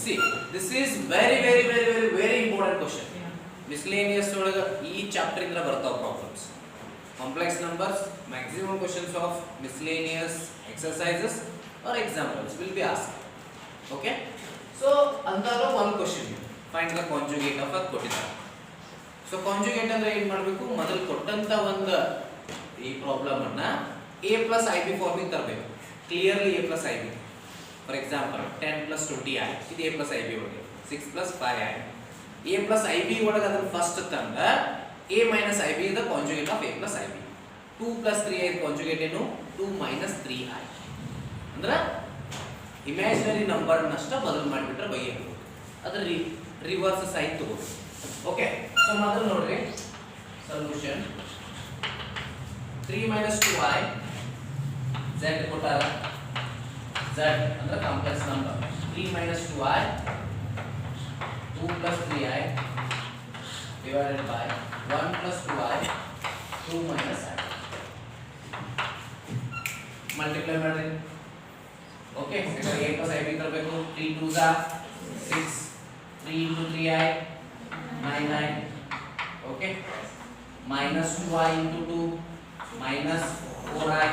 See, this is very important question. Miscellaneous ಒಳಗ ಈ chapter ಇಂದ ಬರ್ತಾವ problems. Complex numbers, maximum questions of miscellaneous exercises or examples will be asked. Okay? So, ಅಂದಾಗ one question. Find the conjugate of a ಕೊಟ್ಟಿದ್ದಾರೆ. So, conjugate ಅಂದ್ರೆ ಏನು ಮಾಡಬೇಕು? ಮೊದಲು ಕೊಟ್ಟಂತ ಒಂದು ಈ ಪ್ರಾಬ್ಲಮ್ ಅನ್ನ a plus ib ಫಾರ್ಮಿಗೆ ತರಬೇಕು. Clearly a plus ib. For example, 10 plus 20i ಇದು a plus ib ಒಳಗೆ 6 plus 5i. a plus ib ಒಳಗೆ ಅದನ್ನ ಫಸ್ಟ್ ತಂದ a minus ib is the conjugate of a plus ib. 2 plus 3i conjugate ಏನು 2 minus 3i. ಅಂದ್ರೆ imaginary number ನಷ್ಟ ಬದಲು ಮಾಡಿಬಿಟ್ರೆ ಬಗೆಯಬಹುದು. ಅದರ ರಿವರ್ಸ್ ಸೈನ್ ತಗೋಬೇಕು. ಓಕೆ, ಸೊ ಮೊದಲು ನೋಡ್ರಿ ಸೊಲ್ಯೂಷನ್ 3 minus 2i z ಕೊಟ್ಟಾರ. z ಅಂದ್ರೆ complex number. 3 minus 2i 2 plus 3i divided by 1 plus 2i 2 minus i. Multiply ಮಾಡ್ರಿ. ಓಕೆ, ಈಗ a plus ib ತರಬೇಕು. 3 2s are 6, 3 into 3i 9i. Okay, minus 2i into 2 minus 4i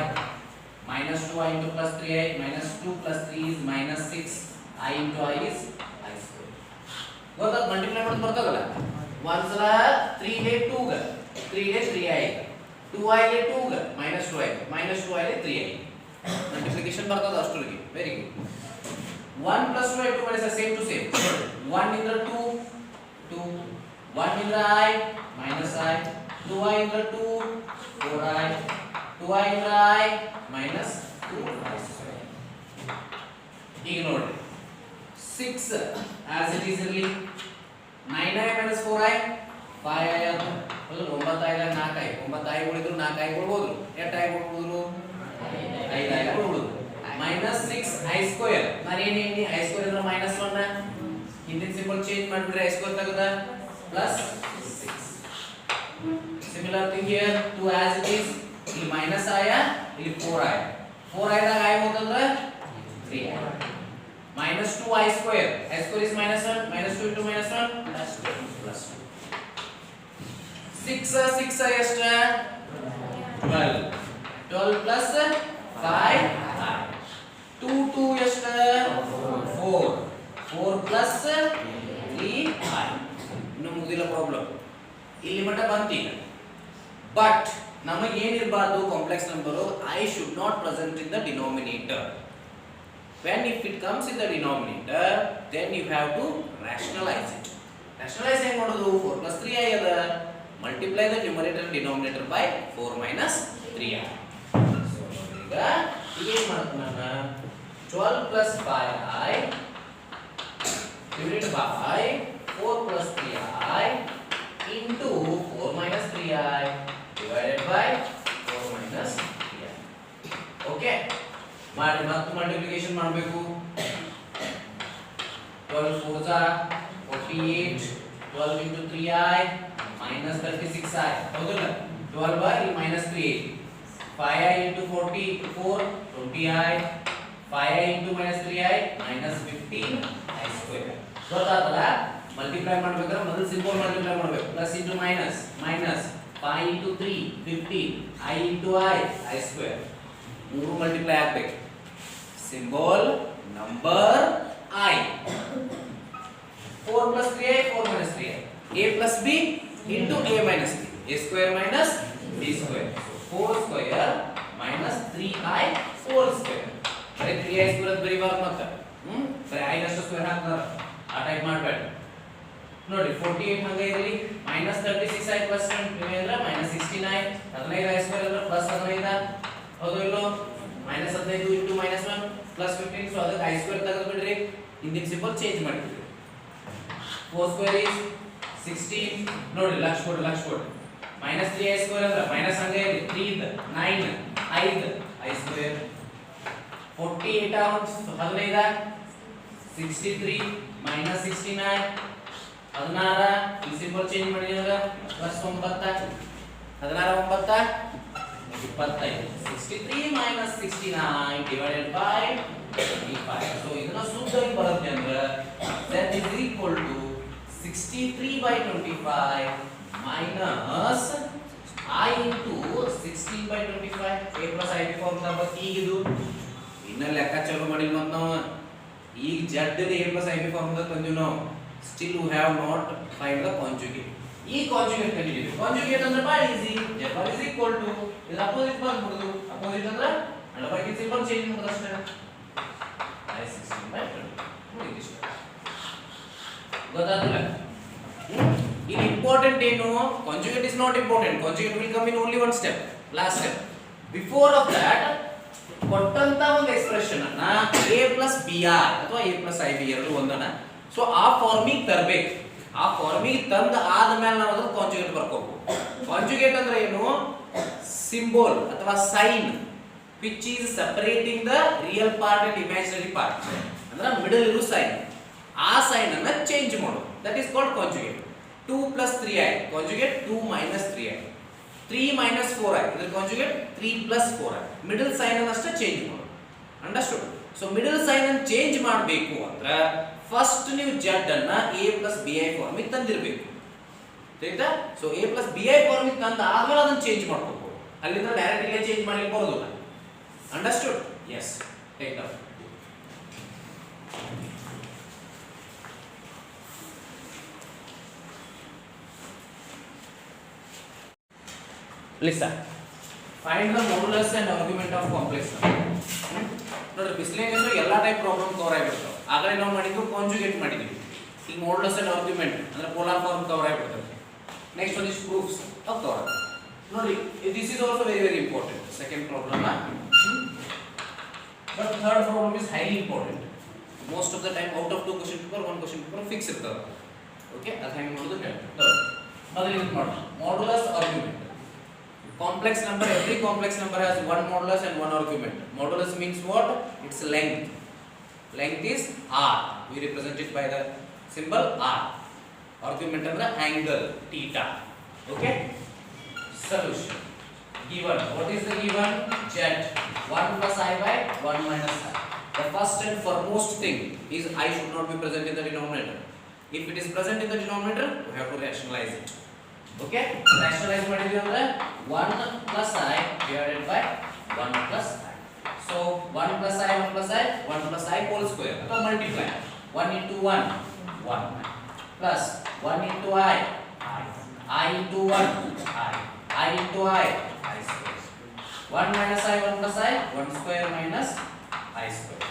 minus 2i into plus 3i minus 2 plus 3 is minus 6 i into i is i square. ಗೊತ್ತಾ multiply ಮಾಡೋದು ಬರ್ತದಲ್ಲ. ಒಂದ್ಸಲ 3 ಗೆ 2 ಗೆ 3 ಗೆ 3i 2i ಗೆ 2 ಗೆ minus 2i minus 2i ಗೆ 3i ಮಲ್ಟಿಪ್ಲಿಕೇಶನ್ ಬರ್ತದ ಅಷ್ಟರಿಗೆ. Very good. 1 plus 2i 2 minus same to same. 1 ಇಂದ 2 2 1 ಇಂದ i minus i 2i ಇಂದ 2 4i 2i ಇಂದ i minus 2i square. ಈಗ ನೋಡಿ 6 as it is ಇರಲಿ 9i minus 4i 5i ಅದು 9i ಲ 4i 9i ಉಳಿದ್ರು 4i ಕೊಡಬಹುದು. ಎಷ್ಟು i ಕೊಡಬಹುದು? 5i ಕೊಡಬಹುದು. minus 6i square మరి ಏನೇನಿ i square ಅಂದ್ರೆ minus 1 ಹಿಂದಿನ ಸಿಂಬಲ್ ಚೇಂಜ್ ಮಾಡಿಬಿಟ್ರೆ i square ತಗದ plus 6. similar thing here 2 as it is ಇಲ್ಲಿ minus ಆಯ ಇಲ್ಲಿ 4i 4i ದಾಗ i ಹೋತಂದ್ರೆ 3i minus 2i square i square is minus 1 minus 2 into minus 1 plus 2 plus 2 6i ಎಷ್ಟು 12 12 plus 5i 2 2 ಎಷ್ಟು 4 4 plus 3i ಇನ್ನು ಮುಗಿದಿಲ್ಲ problem. ಇಲ್ಲಿ ಮಟ್ಟ ಬಂತೀಗ. ಬಟ್ ನಮಗೆ ಏನಿರಬಾರ್ದು complex number I should not present in the denominator. When if it comes in the denominator, then you have to rationalize it. Rationalize ಹೆಂಗೆ ಮಾಡೋದು? 4 plus 3i ಅದ. Multiply the numerator and denominator by 4 minus 3i. So ಈಗ ಏನು ಮಾಡ್ತೀನಿ ನಾನು 12 plus 5i divided by 4 plus 3i into 4 minus 3i divided by 4 minus 3i. Okay, ಮಾಡಿ ಮತ್ತೆ multiplication ಮಾಡಬೇಕು. 12 4s are 48 12 into 3i minus 36i ಹೌದಲ್ಲ. 12 by minus 3i 5i into 40 4 20i 5i into minus 3i minus 15i square. ಗೊತ್ತಾತಲ್ಲ? Multiply ಮಾಡಬೇಕಾದ್ರೆ ಮೊದಲು symbol multiply ಮಾಡಬೇಕು. Plus into minus minus 5 into 3 15 i into i square. ಮೂರು multiply ಆಗಬೇಕು. Symbol number i 4 plus 3i 4 minus 3i a plus b into a minus b a square minus b square. So 4 square minus 3i whole square. ಬರೀ 3i square ಅಂತ ಬರೀಬಾರ್ದು ಮತ್ತೆ. ಬರೀ i ನಷ್ಟು square ಹಾಕ್ತಾರೆ. ಆ type ಮಾಡಬೇಡ. ನೋಡಿ 48 ಹಂಗೆ ಇರಲಿ minus 36i plus 20 ಅಂದ್ರೆ minus 16i 15i square ಅಂದ್ರೆ plus 15 ಹೌದು ಇಲ್ಲೋ minus 15 into minus 1 plus 15. So ಅದಕ್ಕೆ i square ತೆಗೆದು ಬಿಡ್ರಿ. ಹಿಂದಿನ ಸಿಂಬಲ್ ಚೇಂಜ್ ಮಾಡಿಬಿಡ್ರಿ. 4 square is 16 ನೋಡಿ ಲಕ್ಷ ಕೊಡಿ minus 3i square ಅಂದ್ರೆ minus ಹಂಗೆ ಇರಲಿ 3 ಇದ್ದ 9 5 i square 48 15 63 minus 69 16 ಈ ಸಿಂಬಲ್ ಚೇಂಜ್ ಮಾಡಿದಾಗ plus 9 16 9 25 63 minus 69 divided by 25. So ಇದನ್ನ ಸುದ್ದಾಗಿ ಬರುತ್ತೆ ಅಂದ್ರೆ 63 by 25 minus I into 16 by 25 a plus ib formula ಬಗ್ಗೆ ಈಗಿದು ಇನ್ನ ಲೆಕ್ಕ ಚಾಲು ಮಾಡಿಲ್ಲ ಮತ್ತ ನಾವು ಈಗ z the a plus ib formula ತಂದಿವಿ ನಾವು still we have not find the conjugate ಈ ಕಾಂಜುಗೇಟ್ ಕಂಡುಹಿಡಿಯಬೇಕು ಕಾಂಜುಗೇಟ್ ಅಂದ್ರೆ ಬಹಳ easy z bar is equal to ಇದು ಅಪೋಸಿಟ್ ಬಂದ್ಬಿಡುದು ಅಪೋಸಿಟ್ ಅಂದ್ರೆ ಅಳವಾಗಿ ಸಿಂಬಲ್ ಚೇಂಜ್ ಮಾಡೋದು ಅಷ್ಟೇ I 16 by 20 ನೋಡಿ ಇಷ್ಟ ಗೊತ್ತಾಯ್ತಲ್ಲ ಇಲ್ಲಿ ಇಂಪಾರ್ಟೆಂಟ್ ಏನು conjugate is not important conjugate will come in only one step last step before of that ಕೊಟ್ಟಂತ ಒಂದು ಎಕ್ಸ್ಪ್ರೆಷನ್ ಅನ್ನ a plus br ಅಥವಾ a plus ib ಎರಡು ಒಂದನ ಸೊ ಆ ಫಾರ್ಮಿಗೆ ತರಬೇಕು ಆ ಫಾರ್ಮಿಗೆ ತಂದ ಆದ್ಮೇಲೆ ನಾವು ಅದನ್ನ ಕಾಂಜುಗೇಟ್ ಬರ್ಕೋಬೇಕು ಕಾಂಜುಗೇಟ್ ಅಂದ್ರೆ ಏನು ಸಿಂಬಲ್ ಅಥವಾ sign which is separating the real part and imaginary part ಅಂದ್ರೆ ಮಿಡಲ್ ಇರೋ ಸೈನ್ ಆ ಸೈನ್ ಅನ್ನ ಚೇಂಜ್ ಮಾಡು that is called conjugate 2 plus 3i conjugate 2 minus 3i 3 minus 4i ಇದರ conjugate 3 plus 4i middle sign ಅನ್ನು ಅಷ್ಟೇ change ಮಾಡು understood so middle sign ಅನ್ನು ಚೇಂಜ್ ಮಾಡಬೇಕು ಅಂದ್ರೆ ಫಸ್ಟ್ ನೀವು z ಅನ್ನ a plus bi ಫಾರ್ಮಿಗೆ ತಂದಿರಬೇಕು ತಿಳಿತಾ ಸೊ a plus bi ಫಾರ್ಮಿಗೆ ತಂದ ಆದ್ಮೇಲೆ ಅದನ್ನ ಚೇಂಜ್ ಮಾಡ್ಕೋಬಹುದು ಅಲ್ಲಿಂದ ಡೈರೆಕ್ಟ್ ಆಗಿ ಚೇಂಜ್ ಮಾಡಲಿಕ್ಕೆ ಬರೋದಿಲ್ಲ understood yes take that listen find the modulus and argument of complex number ನೋಡ್ರಿ ಬಿಸ್ಲೇನಿಂದ ಎಲ್ಲಾ ಟೈಪ್ ಪ್ರಾಬ್ಲಮ್ ಕವರ್ ಆಗಿಬಿಡ್ತಾವೆ ಆಗಲೇ ನಾವು ಮಾಡಿದ್ದು ಕಾಂಜುಗೇಟ್ ಮಾಡಿದ್ವಿ ಈಗ modulus and argument ಅಂದ್ರೆ ಪೋಲಾರ್ ಫಾರ್ಮ್ ಕವರ್ ಆಗಿಬಿಡ್ತದೆ next one is proofs of cover ನೋಡಿ this is also very very important second problem but third problem is highly important most of the time out of two question paper one question paper fix ಇರ್ತದೆ okay ಅದು ಹೆಂಗೆ ಮಾಡೋದು ಹೇಳ್ತೀನಿ ಮೊದಲಿಗೆ ಇದು ಮಾಡೋಣ modulus argument complex number every complex number has one modulus and one argument modulus means what its length is r we represent it by the symbol r argument ಅಂದ್ರೆ angle theta okay solution given what is the given z 1 plus I by 1 minus I the first and foremost thing is I should not be present in the denominator if it is present in the denominator we have to rationalize it okay rationalize ಮಾಡಿದ್ವಿ ಅಂದ್ರೆ 1 plus I divided by 1 plus I so 1 plus I 1 plus I 1 plus I whole square ಅಥವಾ multiply 1 into 1 1 plus 1 into I into 1 I into I square 1 minus I 1 plus I 1 square minus I square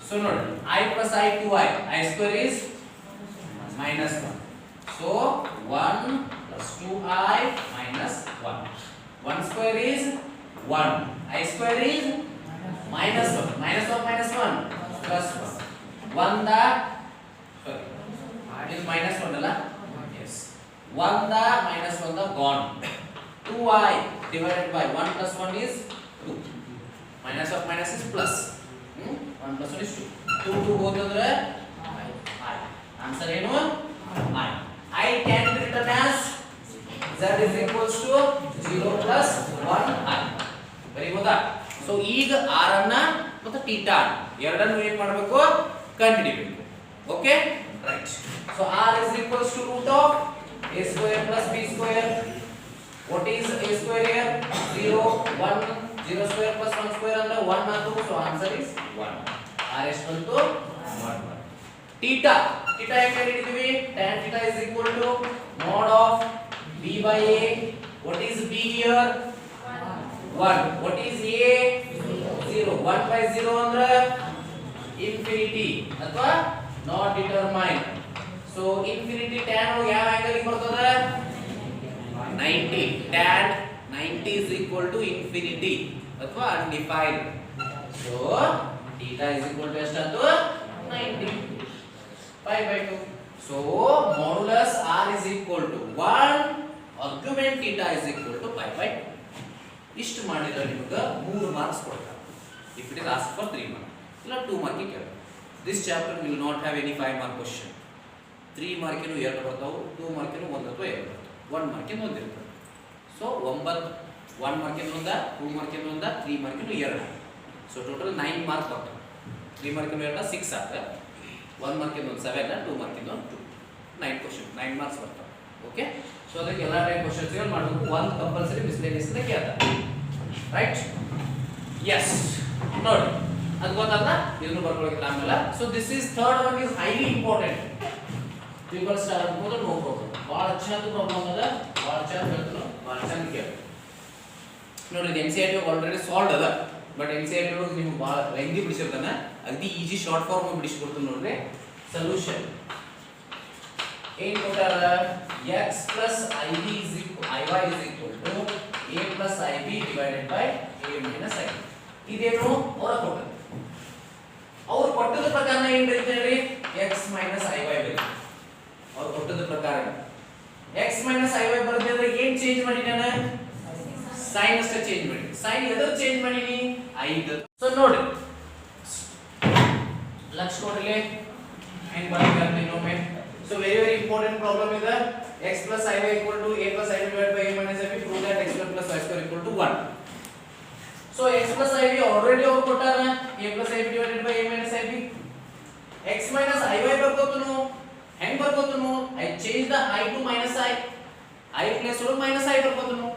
so note I plus I 2I square is minus 1 so 1 plus 2I minus 1 1 square is 1 I square is minus 1 minus of minus 1 plus 1 1 the sorry it is minus 1 ಅಲ್ಲ yes 1 the minus 1 the gone 2I divided by 1 plus 1 is 2 minus of minus is plus 1 plus 1 is 2 2 ಹೋಗುತ್ತೆ ಅಂದ್ರೆ I answer ಏನು I can be written as z is equals to 0 plus 1 I very good so ಈಗ r ಅನ್ನ ಮತ್ತು θ ಎರಡನ್ನು ಏನು ಮಾಡಬೇಕು ಕಂಡುಹಿಡಿಯಬೇಕು okay right so r is equals to root of a square plus b square what is a square here 0 1 0 square plus 1 square ಅಂದ್ರೆ 1 ಆತು so answer is 1 r is equal to 1 theta ಹೆಂಗೆ ಕಂಡುಹಿಡಿತೀವಿ tan theta is equal to mod of b by a what is b here 1 what is a 0 1 by 0 ಅಂದ್ರೆ infinity ಅಥವಾ not determined so infinity tan ಯಾವ angle ಬರ್ತದೆ 90 tan 90 is equal to infinity ಅಥವಾ undefined so theta is equal to ಎಷ್ಟು 90 pi by 2 so modulus r is equal to 1 argument theta is equal to pi by 2 ಇಷ್ಟು ಮಾಡಿದ್ರೆ ನಿಮಗೆ 3 marks ಕೊಡ್ತಾರೆ if it is asked for 3 marks ಇಲ್ಲ 2 mark ಕೇಳ್ತಾರೆ this chapter will not have any 5 mark question 3 ಮಾರ್ಕಿನ 2 ಬರ್ತಾವು 2 ಮಾರ್ಕಿನ 1 ಅಥವಾ 2 ಬರ್ತಾವು 1 ಮಾರ್ಕಿನ 1 ಇರ್ತದೆ ಸೊ 9 1 ಮಾರ್ಕಿನ 1 2 ಮಾರ್ಕಿನ 1 3 ಮಾರ್ಕಿನ 2 ಸೊ ಟೋಟಲ್ 9 ಮಾರ್ಕ್ಸ್ ಬರ್ತವೆ 3 ಮಾರ್ಕಿನ 2 6 ಆಗುತ್ತೆ 1 ಮಾರ್ಕಿನ 1 7 2 ಮಾರ್ಕಿನ 1 2 9 ಕ್ವೆಶ್ಚನ್ 9 ಮಾರ್ಕ್ಸ್ ಬರ್ತಾವೆ ಓಕೆ ಸೊ ಅದಕ್ಕೆ ಎಲ್ಲ ಟೈಪ್ ಕ್ವೆಶ್ಚನ್ಸ್ ಗಳು ಮಾಡಬೇಕು ಒಂದು ಕಂಪಲ್ಸರಿ ಮಿಸ್ಲೇನಿಯಸ್ ಅಂತ ಕೇಳ್ತಾರೆ ರೈಟ್ ಎಸ್ ನೋಡಿ ಅದು ಗೊತ್ತಲ್ಲ ಇದನ್ನು ಬರ್ಕೊಳ್ಳೋಕೆ ಆಮೇಲೆ so this is third one is highly important people star ಅನ್ಬೋದು ನೋ ಪ್ರಾಬ್ಲಮ್ ಭಾಳ ಚಂದ ಪ್ರಾಬ್ಲಮ್ ಅದ ಭಾಳ ಚಂದ ಹೇಳ್ತಾರೆ ಭಾಳ ಚಂದ ಕೇಳಿ ನೋಡ್ರಿ ಇದು NCERT ಆಲ್ರೆಡಿ ಸಾಲ್ವ್ ಅದ ಬಟ್ NCERT ಒಳಗೆ ನಿಮ್ಗೆ ಭಾಳ ಲೆಂದಿ ಬಿಡಿಸಿರ್ತಾನೆ ಅಗದಿ ಈಜಿ ಶಾರ್ಟ್ ಫಾರ್ಮ್ ಬಿಡಿಸ್ಕೊಡ್ತೀನಿ ನೋಡ್ರಿ ಸೊಲ್ಯೂಷನ್ ಏನ್ ಕೊಟ್ಟಾರ x plus iy is equal to a plus ib divided by a minus ib ಇದೇನು ಅವರ ಕೊಟ್ಟರು ಅವರು ಕೊಟ್ಟದ ಪ್ರಕಾರ ಏನು ಬರೀತಾರೆ x minus iy ಬರೀತಾರೆ ಅವರು ಕೊಟ್ಟದ ಪ್ರಕಾರ x minus iy ಬರೆದಿದ್ರೆ ಏನು ಚೇಂಜ್ ಮಾಡಿ ನಾನು ಸೈನ್ ಅಷ್ಟೇ ಚೇಂಜ್ ಮಾಡಿ ಸೈನ್ ಎದರ್ ಚೇಂಜ್ ಮಾಡೀನಿ i ದ ಸೊ ನೋಡಿ ಲಕ್ಷ ಕೊಡ್ಲಿ ಹೆಂಗ್ ಬರ್ತಾರೆ ಇನ್ನೊಮ್ಮೆ so very important problem is that x plus iy equal to a plus ib divided by a minus ib prove that x square plus y square equal to 1 so x plus ib already over ಕೊಟ್ಟಾರ a plus ib divided by a minus ib x minus iy ಬರ್ಕೋತನು ಹೆಂಗ್ ಬರ್ಕೋತನು I change the i to minus i place ಒಳಗೆ minus i ಬರ್ಕೋತನು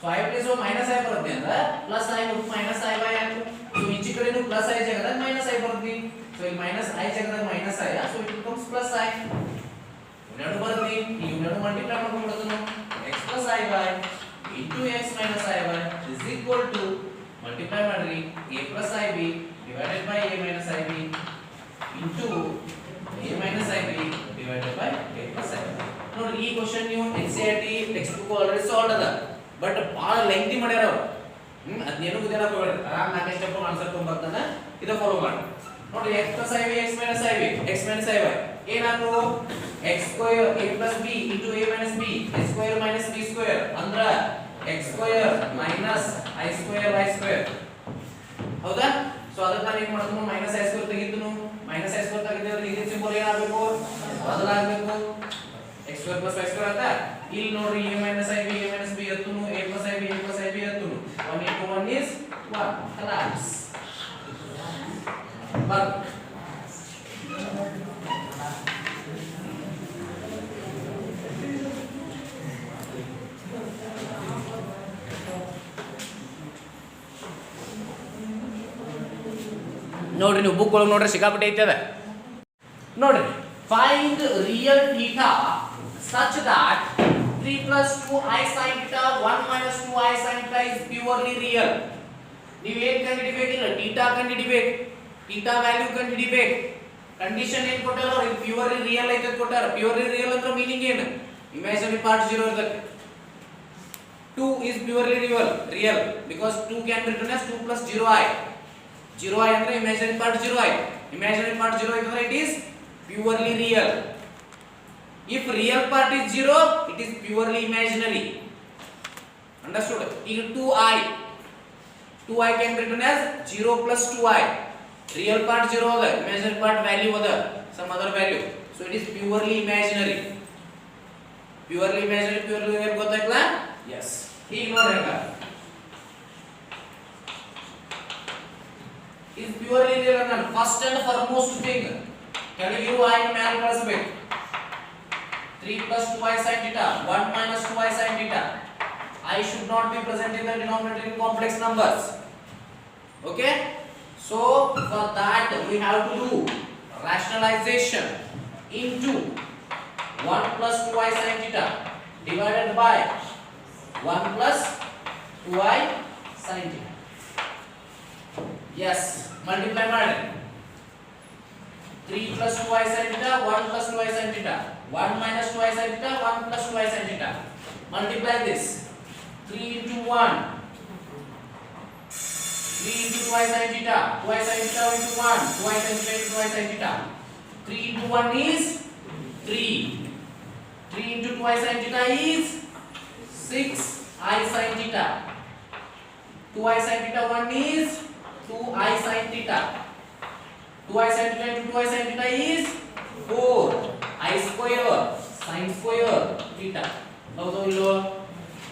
so i place ಒಳಗೆ minus i ಬರುತ್ತೆ ಅಂದ್ರೆ plus i ಮತ್ತು minus iy ಆಯ್ತು so ಈಚೆ ಕಡೆನು plus i ಜಾಗದಾಗ minus i ಬರುತ್ತೆ so ಇಲ್ಲಿ minus i ಜಾಗದಾಗ minus i so it becomes plus i ಎರಡು ಬರ್ಲಿ ಈ ಎರಡು multiply ಮಾಡ್ಕೊಂಡ್ಬಿಡೋದು x plus iy into x minus iy is equal to multiply ಮಾಡ್ರಿ a plus ib divided by a minus ib into a minus ib divided by a plus ib ನೋಡಿ ಈ question ನೀವು NCERT text book already solve ಅದ but ಬಹಳ ಲೆಂಥಿ ಮಾಡ್ಯಾರ ಅವರು ಅದನ್ನೇನು ಗೊತ್ತಿಲ್ಲ ಹೋಗ್ಬೇಡಿ ಆರಾಮ್ ನಾಲ್ಕು ಸ್ಟೆಪ್ ಆನ್ಸರ್ ತೊಗೊಂಡ್ಬರ್ತಾನೆ ಇದು ಫಾಲೋ ಮಾಡಿ ನೋಡಿ x plus ib x minus iy ಏನಾದ್ರು x square a plus b into a minus b a square minus b square ಅಂದ್ರ x square minus i square y square ಹೌದಾ ಸೋ ಅದಕ್ಕೆ ನಾನು ಏನು ಮಾಡೋದು minus i square ತೆಗಿತೀನಿ minus i square ತೆಗೆದ್ರೆ ಇದರ ಸಿಂಬಲ್ ಏನಾಗಬೇಕು ಬದಲಾಗಬೇಕು x square plus y square ಅಂತ ಇಲ್ಲಿ ನೋಡ್ರಿ a minus ib ಎತ್ತುನು a plus ib ಎತ್ತುನು 1 into 1 is 1 collapse but ನೋಡ್ರಿ ನೀವು ಬುಕ್ ಒಳಗೆ ನೋಡ್ರಿ ಸಿಕ್ಕಾಪಟ್ಟೆ ಐತೆ ಅದ ನೋಡ್ರಿ find real theta such that 3 plus 2i sin theta 1 minus 2i sin theta is purely real ನೀವು ಏನು ಕಂಡುಹಿಡಿಬೇಕಿಲ್ಲ ಥೀಟಾ ಕಂಡುಹಿಡಿಬೇಕು ಥೀಟಾ ವ್ಯಾಲ್ಯೂ ಕಂಡುಹಿಡಿಬೇಕು ಕಂಡೀಷನ್ ಏನು ಕೊಟ್ಟಾರ ಅವರು ಪ್ಯೂರ್ಲಿ ರಿಯಲ್ ಐತೆ ಕೊಟ್ಟಾರ ಪ್ಯೂರ್ಲಿ ರಿಯಲ್ ಅಂದ್ರೆ ಮೀನಿಂಗ್ ಏನು ಇಮ್ಯಾಜಿನರಿ ಪಾರ್ಟ್ 0 ಇರಬೇಕು 2 is purely real because 2 can be written as 2 plus 0i 0i ಅಂದ್ರೆ imaginary part 0i imaginary part 0 ಅಂದ್ರೆ it is purely real if real part is 0 it is purely imaginary understood ಈಗ 2i can be written as 0 plus 2i real part 0 ಅದ imaginary part value ಅದ some other value so it is purely imaginary ಗೊತ್ತಾಯ್ತಲ್ಲ yes ಈಗ ನೋಡಿ is purely real and first and foremost thing ಕೆಳಗಿರುವ i ಮೇಲೆ ಕಳಿಸಬೇಕು 3 plus 2i sin theta 1 minus 2i sin theta I should not be present in the denominator in complex numbers okay so for that we have to do rationalization into 1 plus 2i sin theta divided by 1 plus 2i sin theta yes multiply ಮಾಡಿ 3 plus 2i sin theta 1 plus 2i sin theta 1 minus 2i sin theta 1 plus 2i sin theta multiply this 3 into 1 3 into 2i sin theta 2i sin theta into 1 2i sin theta into 2i sin theta 3 into 1 is 3 3 into 2i sin theta is 6i sin theta 2i sin theta 1 is 2i sin theta 2i sin theta into 2i sin theta is 4 i square sin square theta ಹೌದು ಇಲ್ಲೋ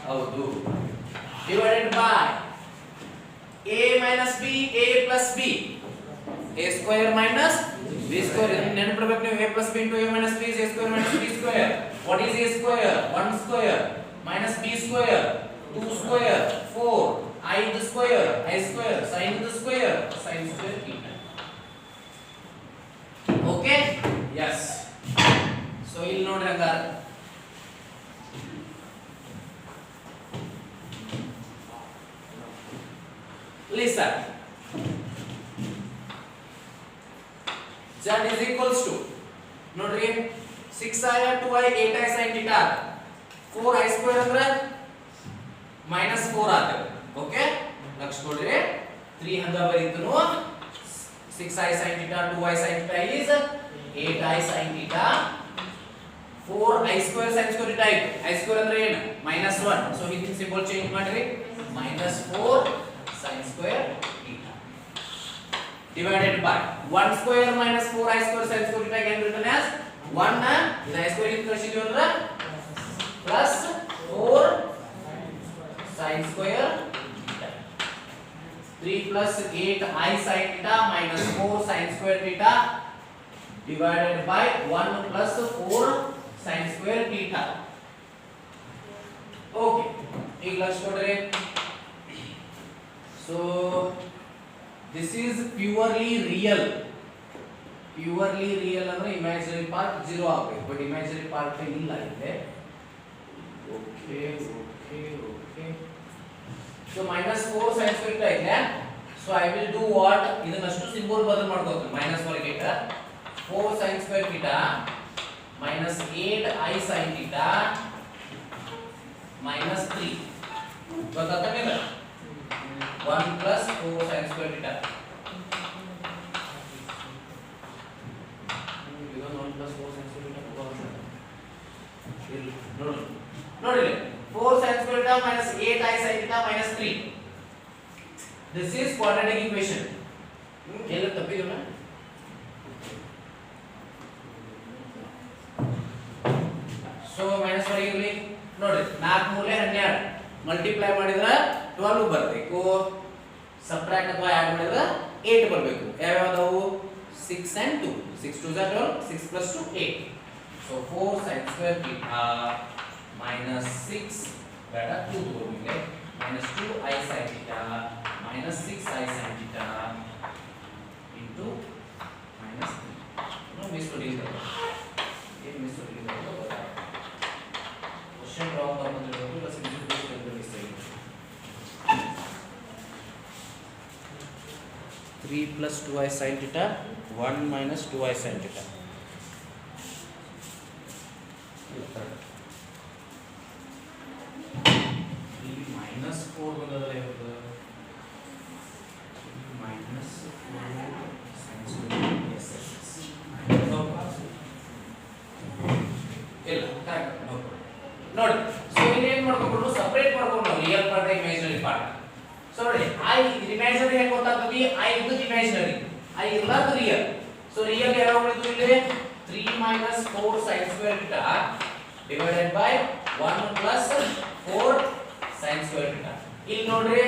ಹೌದು divided by a minus b a plus b a square minus b b square ನೆನಪಿಡಬೇಕು ನೀವು a plus b into a minus b is a square minus b square. What is a square? 1 square minus b square 2 square 4 I the square sin the square theta. Okay? Yes. So ಇಲ್ಲಿ ನೋಡ್ರಿ ಹಂಗಾರ listen. Z is equals to ನೋಡ್ರಿ 6i 2i 8i sin theta 4i square ಅಂದ್ರೆ -4 ಆಗುತ್ತೆ. Okay next ನೋಡ್ರಿ 3 ಹಂಗ ಬರೀತನು 6i sin theta 2i sin theta is 8i sin theta 4i square sin square theta I square ಅಂದ್ರೆ ಏನು -1 so ಇದನ್ನ symbol change ಮಾಡ್ರಿ -4 sin square theta divided by 1 square minus 4i square sin square theta again written as 1 ಇದು i square ಇಂದ ಕಳಿಸಿದ್ವಿ ಅಂದ್ರೆ plus 4 sin square theta 3 plus 8i sin theta minus 4 sin square theta divided by 1 plus 4 sin square theta. Okay, ಈಗ let's ನೋಡ್ರಿ. So this is purely real ಅಂದ್ರೆ imaginary part 0 ಆಗಬೇಕು but imaginary part ಇಲ್ಲ ಇದೆ. Okay. So -4 sin square theta ಇದೆ. So I will do what ಇದನ್ನಷ್ಟು symbol ಬದಲು ಮಾಡ್ಕೋತೀನಿ ಮೈನಸ್ ಹೊರಗೆ ಇಟ್ಟ 4 sin square theta minus 8i sin theta minus 3 ಗೊತ್ತಾಗ್ತಾ ಇಲ್ಲ 1 plus 4 sin square theta. Because 1 plus 4 sin square theta ನೋಡಿ 4 sin square theta minus 8i sin theta minus 3. This is quadratic equation. ಎಲ್ಲ ತಪ್ಪಿದೆನಾ? So minus ಹೊರಗೆ ಇರಲಿ ನೋಡಿ 4 3 12 multiply ಮಾಡಿದ್ರೆ 12 ಬರಬೇಕು subtract ಅಥವಾ ಆಡ್ ಮಾಡಿದ್ರೆ 8 ಬರಬೇಕು ಯಾವ್ಯಾವದವು 6 and 2 6 2 is 12 6 plus 2 8 so 4 sin square theta minus 6 ಬೇಡ 2 ತಗೊಳ್ಳಿಗೆ minus 2i sin theta minus 6i sin theta into minus 3 no miss ಹೊಡಿಲಿಲ್ಲ ಏನು ಮಿಸ್ ಹೊಡಿಲಿಲ್ಲ ಕ್ವೆಶ್ಚನ್ ರಾಂಗ್ ಬಂದಿರಬೇಕು ಇಲ್ಲ ಸಿಂಪ್ಲಿಫಿಕೇಶನ್ ಮಿಸ್ ಆಗಿದೆ 3 plus 2i sin theta 1 minus 2i sin theta minus 4 ಬಂದದಲ್ಲ ಇವತ್ತು minus 4 sin square yes ಇಲ್ಲ correct ನೋಡಿ so ಇಲ್ಲಿ ಏನು ಮಾಡ್ಕೊಂಡು ಸೆಪರೇಟ್ ಮಾಡ್ಕೊಂಡು real part imaginary part so ನೋಡಿ I ಇಮೇಜಿನರಿ ಹೇಗೆ ಗೊತ್ತಾಗ್ತದೆ I ಇದು ಇಮೇಜಿನರಿ I ಇಲ್ಲದ ರಿಯಲ್ ಸೊ ರಿಯಲ್ ಯಾವಾಗ ಉಳಿದು ಇಲ್ಲಿ 3 minus 4 sin square theta divided by 1 plus 4 sin square theta ಇಲ್ಲಿ ನೋಡ್ರಿ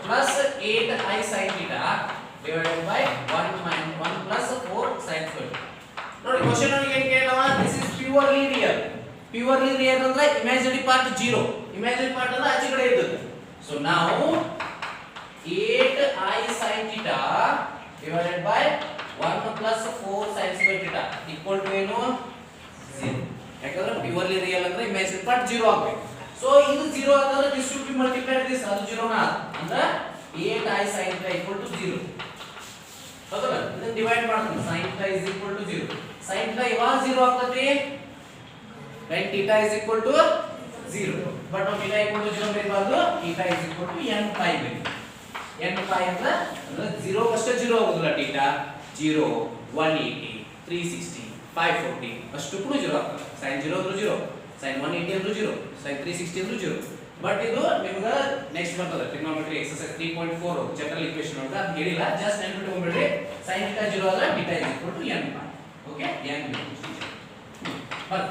plus 8i sin theta divided by 1 plus 4 sin square theta ನೋಡಿ ಕ್ವೆಶ್ಚನ್ ಅಲ್ಲಿ ಏನು ಕೇಳವ this is purely real ಅಂದ್ರೆ imaginary part 0 imaginary part ಅಂದ್ರೆ ಆಚೆ ಕಡೆ ಇದ್ದದ್ದು so now 8i sin theta divided by 1 plus 4 sin square theta equal to ಏನು 0 ಯಾಕಂದ್ರೆ purely real ಅಂದ್ರೆ imaginary part 0 ಆಗಬೇಕು so ಇದು 0 ಆದ್ರೆ this should be multiplied this ಅದು 0 ನಾ ಅಂದ್ರೆ 8i sin theta equal to 0 ಹೌದಲ್ಲ ಇದನ್ನ ಡಿವೈಡ್ ಮಾಡ್ತೀನಿ sin theta is equal to 0 sin theta ಯಾವಾಗ 0 ಆಗ್ತದೆ when theta is equal to 0 but now theta equal to 0 ಬರೀಬಾರ್ದು theta is equal to n pi ಬರೀ n pi ಅಂದ್ರೆ 0 ಅಷ್ಟೇ 0 ಆಗೋದಿಲ್ಲ theta 0 180 360 540 ಅಷ್ಟು ಕೂಡ 0 ಆಗ್ತದೆ sin 0 ಅಂದ್ರೆ 0 sin 180 ಅಂದ್ರೆ 0 sin 360 ಅಂದ್ರೆ 0 ಬಟ್ ಇದು ನಿಮಗೆ ನೆಕ್ಸ್ಟ್ ಬರ್ತದೆ ಟ್ರಿಗ್ನೋಮೆಟ್ರಿ ಎಕ್ಸರ್ಸೈಸ್ 3.4 ಜನರಲ್ ಈಕ್ವೇಷನ್ ಅಂತ ಅದು ಹೇಳಿಲ್ಲ ಜಸ್ಟ್ ನೆನಪಿಟ್ಕೊಂಡ್ಬಿಡ್ರಿ sin theta 0 ಆದ್ರೆ theta is equal to n pi okay n but